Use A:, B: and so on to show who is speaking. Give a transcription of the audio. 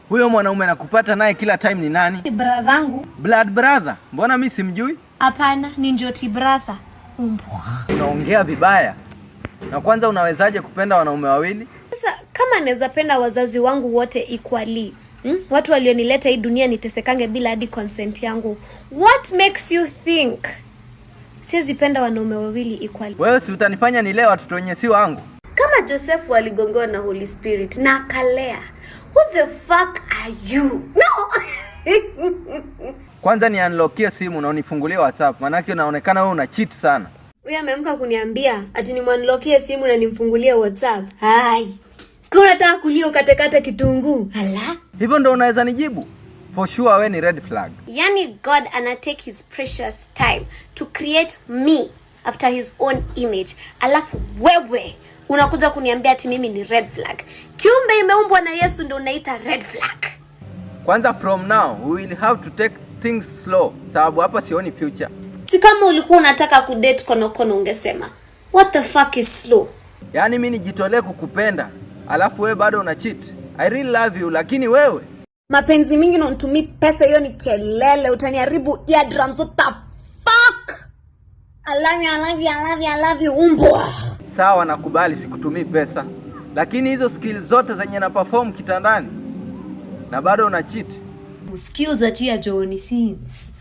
A: Huyo mwanaume nakupata naye kila time ni nani?
B: Ni brother.
A: Blood brother? Mbona mimi simjui?
B: Hapana, ni Njoti brother.
A: Unaongea vibaya. Na kwanza unawezaje kupenda wanaume wawili?
B: Sasa kama naweza penda wazazi wangu wote equally, watu walionileta hii dunia nitesekange bila hadi consent yangu, what makes you think siwezi penda wanaume wawili equally?
A: Wewe si utanifanya nilee watoto wenye si wangu?
B: Kama Joseph aligongoa na Holy Spirit na akalea, who the fuck are you? No.
A: Kwanza ni unlockie simu na unifungulie WhatsApp, manake unaonekana wewe una cheat sana.
B: Wewe ameamka kuniambia ati ni unlockie simu na nimfungulie WhatsApp. Hai. Siku unataka kulia ukatekata kitunguu. Hala?
A: Hivyo ndo unaweza nijibu? For sure wewe ni red flag.
B: Yani God ana take his precious time to create me after his own image. Alafu wewe unakuja kuniambia ati mimi ni red flag. Kiumbe imeumbwa na Yesu ndo unaita red flag.
A: Kwanza from now we will have to take things slow, sababu hapa sioni future.
B: Si kama ulikuwa unataka kudate konokono ungesema, what the fuck is slow?
A: Yani mimi nijitolee kukupenda, alafu wewe bado una cheat. I really love you, lakini wewe
B: mapenzi mingi na unitumi pesa, hiyo ni kelele, utaniharibu eardrums. What the fuck? I love you, umbwa.
A: Sawa, nakubali sikutumii pesa, lakini hizo skills zote zenye na perform kitandani na bado una cheat.
B: Skills atia Johnny Sins.